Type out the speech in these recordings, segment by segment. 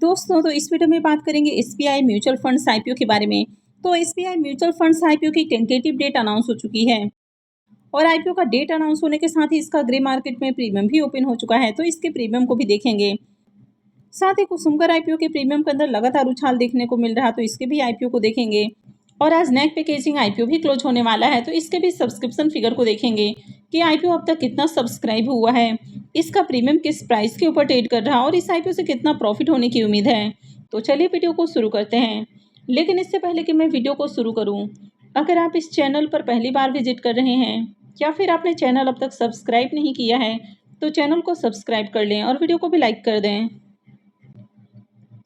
दोस्तों, तो इस वीडियो में बात करेंगे एसबीआई म्यूचुअल फंड्स आईपीओ के बारे में। तो एसबीआई म्यूचुअल फंड्स आईपीओ की टेंटेटिव डेट अनाउंस हो चुकी है और आईपीओ का डेट अनाउंस होने के साथ ही इसका ग्रे मार्केट में प्रीमियम भी ओपन हो चुका है, तो इसके प्रीमियम को भी देखेंगे। साथ ही कुसुमकर आईपीओ के प्रीमियम के अंदर लगातार उछाल देखने को मिल रहा, तो इसके भी आईपीओ को देखेंगे। और आज नैक पैकेजिंग आईपीओ भी क्लोज होने वाला है, तो इसके भी सब्सक्रिप्शन फिगर को देखेंगे कि आईपीओ अब तक कितना सब्सक्राइब हुआ है, इसका प्रीमियम किस प्राइस के ऊपर ट्रेड कर रहा और इस आईपीओ से कितना प्रॉफिट होने की उम्मीद है। तो चलिए वीडियो को शुरू करते हैं। लेकिन इससे पहले कि मैं वीडियो को शुरू करूं, अगर आप इस चैनल पर पहली बार विजिट कर रहे हैं या फिर आपने चैनल अब तक सब्सक्राइब नहीं किया है, तो चैनल को सब्सक्राइब कर लें और वीडियो को भी लाइक कर दें।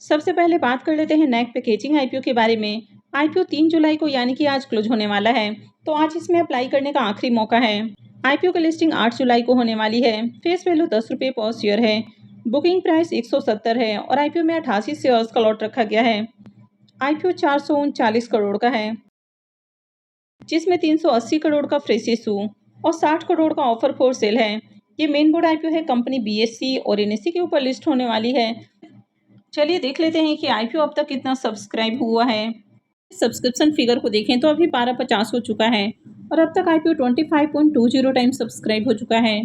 सबसे पहले बात कर लेते हैं नैक पैकेजिंग आईपीओ के बारे में। आईपीओ 3 जुलाई को यानी कि आज क्लोज होने वाला है, तो आज इसमें अप्लाई करने का आखिरी मौका है। आईपीओ की लिस्टिंग 8 जुलाई को होने वाली है। फेस वैल्यू 10 रुपये पर शेयर है। बुकिंग प्राइस 170 है और आईपीओ में 88 शेयर्स का लॉट रखा गया है। आईपीओ 439 करोड़ का है, जिसमें 380 करोड़ का फ्रेश इशू और 60 करोड़ का ऑफर फॉर सेल है। ये मेन बोर्ड आईपीओ है, कंपनी बीएससी और एनएससी के ऊपर लिस्ट होने वाली है। चलिए देख लेते हैं कि आईपीओ अब तक कितना सब्सक्राइब हुआ है। सब्सक्रिप्शन फिगर को देखें तो अभी 1250 हो चुका है और अब तक आईपीओ 25.20 टाइम सब्सक्राइब हो चुका है।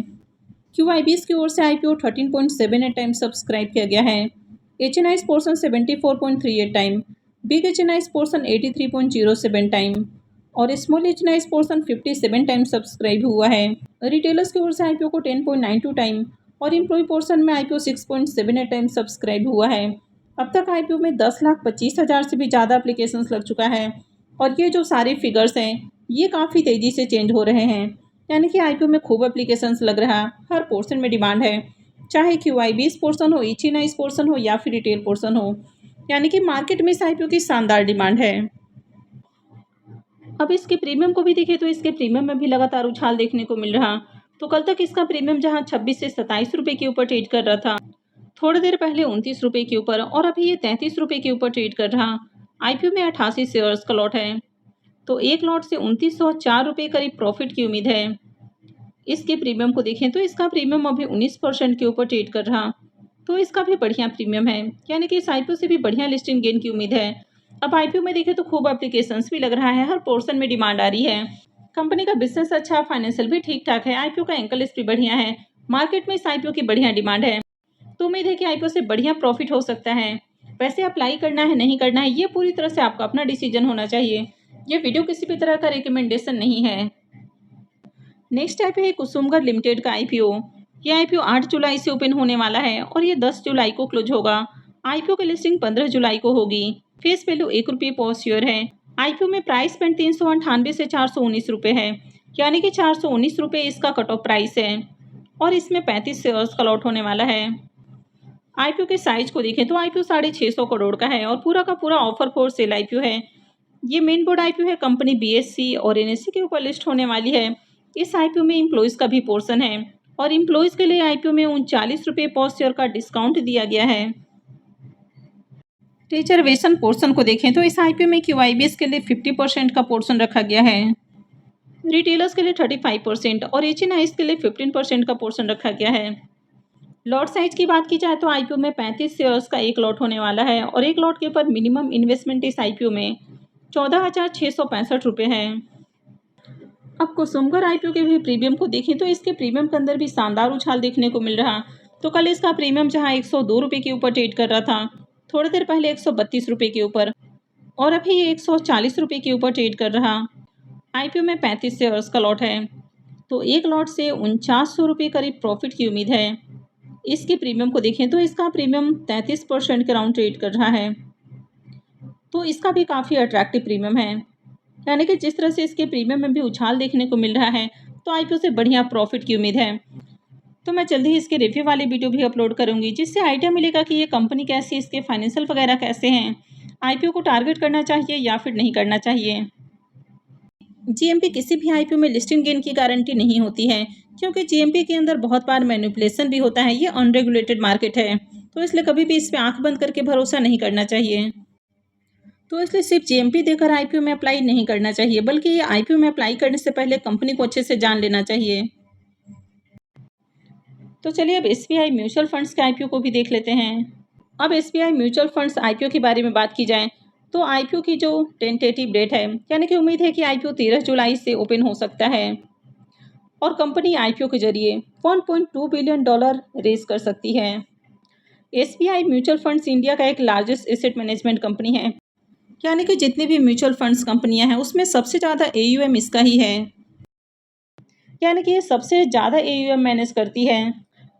क्यूआईबीएस की ओर से आईपीओ 13.78 टाइम सब्सक्राइब किया गया है। HNIs portion 74.38 time, big HNIs portion 83.07 time और small HNIs portion 57 time subscribe हुआ है। रिटेलर्स की ओर से आईपीओ को 10.92 टाइम और एम्प्लॉय पोर्शन में आईपीओ 6.78 टाइम सब्सक्राइब हुआ है। अब तक आईपीओ में 10,25,000 से भी ज़्यादा एप्लीकेशंस लग चुका है और ये जो सारे फिगर्स हैं ये काफ़ी तेज़ी से चेंज हो रहे हैं, यानी कि आईपीओ में खूब एप्लीकेशंस लग रहा, हर पोर्शन में डिमांड है, चाहे क्यूआईबीएस पोर्शन हो, एचएनआईस पोर्शन हो या फिर रिटेल पोर्शन हो, यानी कि मार्केट में इस आईपीओ की शानदार डिमांड है। अब इसके प्रीमियम को भी देखें तो इसके प्रीमियम में भी लगातार उछाल देखने को मिल रहा। तो कल तक इसका प्रीमियम जहां 26 से 27 रुपये के ऊपर ट्रेड कर रहा था, थोड़ी देर पहले 29 रुपये के ऊपर और अभी ये 33 रुपये के ऊपर ट्रेड कर रहा। आईपीओ में 88 शेयर्स का लॉट है, तो एक लॉट से 2904 रुपये करीब प्रॉफिट की उम्मीद है। इसके प्रीमियम को देखें तो इसका प्रीमियम अभी 19% के ऊपर ट्रेड कर रहा, तो इसका भी बढ़िया प्रीमियम है, यानी कि इस आईपीओ से भी बढ़िया लिस्टिंग गेन की उम्मीद है। अब आईपीओ में देखें तो खूब एप्लीकेशंस भी लग रहा है, हर पोर्शन में डिमांड आ रही है। कंपनी का बिजनेस अच्छा, फाइनेंशियल भी ठीक ठाक है, आईपीओ का एंकल लिस्ट भी बढ़िया है, मार्केट में इस आईपीओ की बढ़िया डिमांड है, तो उम्मीद है कि आईपीओ से बढ़िया प्रॉफिट हो सकता है। वैसे अप्लाई करना है नहीं करना है ये पूरी तरह से आपका अपना डिसीजन होना चाहिए। ये वीडियो किसी भी तरह का रिकमेंडेशन नहीं है। नेक्स्ट आईपीओ है कुसुमकर लिमिटेड का आईपीओ। ये आईपीओ 8 जुलाई से ओपन होने वाला है और ये 10 जुलाई को क्लोज होगा। आईपीओ की लिस्टिंग 15 जुलाई को होगी। फेस वैल्यू 1 रुपये पर शेयर है। आईपीओ में प्राइस बैंड 398 से 419 रुपये है, यानी कि 419 रुपये इसका कट ऑफ प्राइस है और इसमें 35 शेयर्स का लॉट होने वाला है। आईपीओ के साइज को देखें तो आईपीओ 650 करोड़ का है और पूरा का पूरा ऑफर फॉर सेल आईपीओ है। ये मेन बोर्ड आईपीओ है, कंपनी बीएससी और एनएससी के ऊपर लिस्ट होने वाली है। इस आईपीओ में एम्प्लॉयज़ का भी पोर्शन है और एम्प्लॉयज़ के लिए आईपीओ में 39 रुपये पर शेयर का डिस्काउंट दिया गया है। रिजर्वेशन पोर्शन को देखें तो इस आईपीओ में क्यूआईबीएस के लिए 50% का पोर्शन रखा गया है, रिटेलर्स के लिए 35% और एचएनआईस के लिए 15% का पोर्शन रखा गया है। लॉट साइज की बात की जाए तो आईपीओ में 35 शेयर्स का एक लॉट होने वाला है और एक लॉट के ऊपर मिनिमम इन्वेस्टमेंट इस आईपीओ में 14,665 रुपये है। अब कुसुमकर आईपीओ के भी प्रीमियम को देखें तो इसके प्रीमियम के अंदर भी शानदार उछाल देखने को मिल रहा। तो कल इसका प्रीमियम जहां 102 रुपये के ऊपर ट्रेड कर रहा था, थोड़ी देर पहले 132 रुपये के ऊपर और अभी ये 140 रुपये के ऊपर ट्रेड कर रहा। आईपीओ में 35 शेयर्स का लॉट है, तो एक लॉट से 4900 रुपये करीब प्रॉफिट की उम्मीद है। इसके प्रीमियम को देखें तो इसका प्रीमियम 33% के राउंड ट्रेड कर रहा है, तो इसका भी काफ़ी अट्रैक्टिव प्रीमियम है, यानी कि जिस तरह से इसके प्रीमियम में भी उछाल देखने को मिल रहा है तो आईपीओ से बढ़िया प्रॉफिट की उम्मीद है। तो मैं जल्दी ही इसके रिव्यू वाली वीडियो भी अपलोड करूंगी, जिससे आइडिया मिलेगा कि ये कंपनी कैसी है, इसके फाइनेंशियल वगैरह कैसे हैं, आईपीओ को टारगेट करना चाहिए या फिर नहीं करना चाहिए। जीएमपी किसी भी आईपीओ में लिस्टिंग गेन की गारंटी नहीं होती है, क्योंकि जीएमपी के अंदर बहुत बार मैनिपुलेशन भी होता है। ये अनरेगुलेटेड मार्केट है, तो इसलिए कभी भी इस पर आंख बंद करके भरोसा नहीं करना चाहिए। तो इसलिए सिर्फ जीएमपी देकर आईपीओ में अप्लाई नहीं करना चाहिए, बल्कि ये आईपीओ में अप्लाई करने से पहले कंपनी को अच्छे से जान लेना चाहिए। तो चलिए अब एसबीआई म्यूचुअल फंड्स के आईपीओ को भी देख लेते हैं। अब एसबीआई म्यूचुअल फंड्स आईपीओ के बारे में बात की जाए तो आईपीओ की जो टेंटेटिव डेट है, यानी कि उम्मीद है कि आईपीओ 13 जुलाई से ओपन हो सकता है और कंपनी आईपीओ के जरिए $1.2 बिलियन रेज कर सकती है। एसबीआई म्यूचुअल फंड्स इंडिया का एक लार्जेस्ट एसेट मैनेजमेंट कंपनी है, यानी कि जितनी भी म्यूचुअल फंड्स कंपनियां हैं उसमें सबसे ज़्यादा एयूएम इसका ही है, यानी कि ये सबसे ज़्यादा एयूएम मैनेज करती है।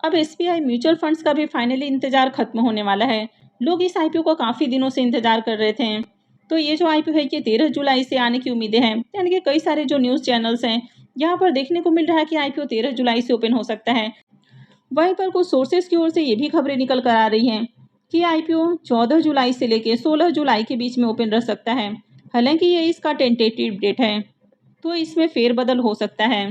अब एसबीआई म्यूचुअल फंड्स का भी फाइनली इंतजार खत्म होने वाला है। लोग इस आईपीओ को काफ़ी दिनों से इंतजार कर रहे थे। तो ये जो आईपीओ है ये 13 जुलाई से आने की उम्मीदें हैं, यानी कि कई सारे जो न्यूज़ चैनल्स हैं यहाँ पर देखने को मिल रहा है कि आईपीओ 13 जुलाई से ओपन हो सकता है। वहीं पर कुछ सोर्सेज की ओर से ये भी खबरें निकल कर आ रही हैं कि आईपीओ 14 जुलाई से लेकर 16 जुलाई के बीच में ओपन रह सकता है। हालांकि ये इसका टेंटेटिव डेट है, तो इसमें फेरबदल हो सकता है।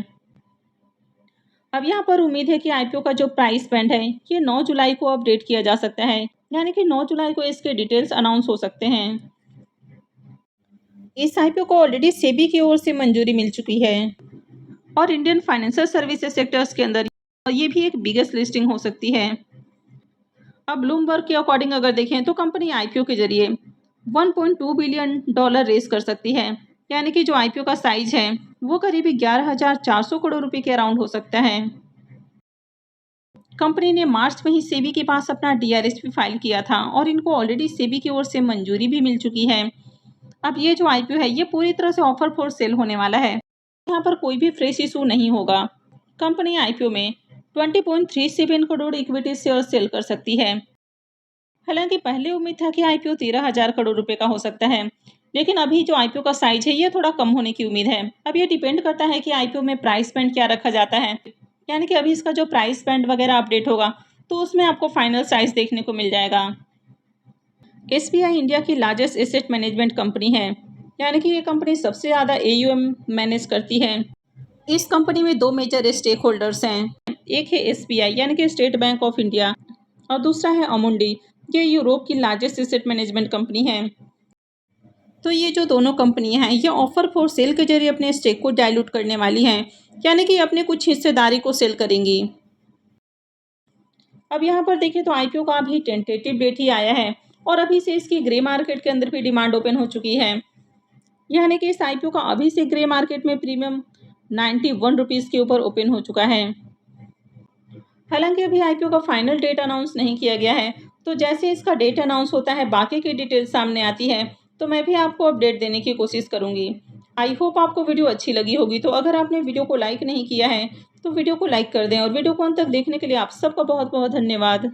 अब यहाँ पर उम्मीद है कि आईपीओ का जो प्राइस बैंड है ये 9 जुलाई को अपडेट किया जा सकता है, यानी कि 9 जुलाई को इसके डिटेल्स अनाउंस हो सकते हैं। इस आईपीओ को ऑलरेडी सेबी की ओर से मंजूरी मिल चुकी है और इंडियन फाइनेंशियल सर्विसेज सेक्टर्स के अंदर ये भी एक बिगेस्ट लिस्टिंग हो सकती है। अब ब्लूमबर्ग के अकॉर्डिंग अगर देखें तो कंपनी आईपीओ के जरिए $1.2 बिलियन रेज कर सकती है, यानी कि जो आईपीओ का साइज है वो करीब 11,400 करोड़ रुपए के अराउंड हो सकता है। कंपनी ने मार्च में ही सेबी के पास अपना डीआरएस भी फाइल किया था और इनको ऑलरेडी सेबी की ओर से मंजूरी भी मिल चुकी है। अब ये जो आईपीओ है ये पूरी तरह से ऑफर फॉर सेल होने वाला है, यहाँ पर कोई भी फ्रेश इशू नहीं होगा। कंपनी आईपीओ में 20.37 करोड़ इक्विटी शेयर सेल कर सकती है। हालांकि पहले उम्मीद था कि आईपीओ 13,000 करोड़ रुपए का हो सकता है, लेकिन अभी जो आईपीओ का साइज है ये थोड़ा कम होने की उम्मीद है। अब ये डिपेंड करता है कि आईपीओ में प्राइस बैंड क्या रखा जाता है, यानी कि अभी इसका जो प्राइस बैंड वगैरह अपडेट होगा तो उसमें आपको फाइनल साइज देखने को मिल जाएगा। एसबीआई इंडिया की लार्जेस्ट एसेट मैनेजमेंट कंपनी है, यानी कि ये कंपनी सबसे ज़्यादा एयूएम मैनेज करती है। इस कंपनी में दो मेजर स्टेक होल्डर्स हैं, एक है एसबीआई यानी कि स्टेट बैंक ऑफ इंडिया और दूसरा है अमुंडी, ये यूरोप की लार्जेस्ट एसेट मैनेजमेंट कंपनी है। तो ये जो दोनों कंपनियां हैं ये ऑफर फॉर सेल के जरिए अपने स्टेक को डाइल्यूट करने वाली हैं, यानी कि अपने कुछ हिस्सेदारी को सेल करेंगी। अब यहाँ पर देखें तो आईपीओ का अभी टेंटेटिव डेट ही आया है और अभी से इसकी ग्रे मार्केट के अंदर भी डिमांड ओपन हो चुकी है, यानी कि इस आईपीओ का अभी से ग्रे मार्केट में प्रीमियम 91 रुपीज़ के ऊपर ओपन हो चुका है। हालांकि अभी आईपीओ का फाइनल डेट अनाउंस नहीं किया गया है, तो जैसे इसका डेट अनाउंस होता है बाकी की डिटेल सामने आती है तो मैं भी आपको अपडेट देने की कोशिश करूंगी। आई होप आपको वीडियो अच्छी लगी होगी। तो अगर आपने वीडियो को लाइक नहीं किया है तो वीडियो को लाइक कर दें और वीडियो को अंत तक देखने के लिए आप सबका बहुत बहुत धन्यवाद।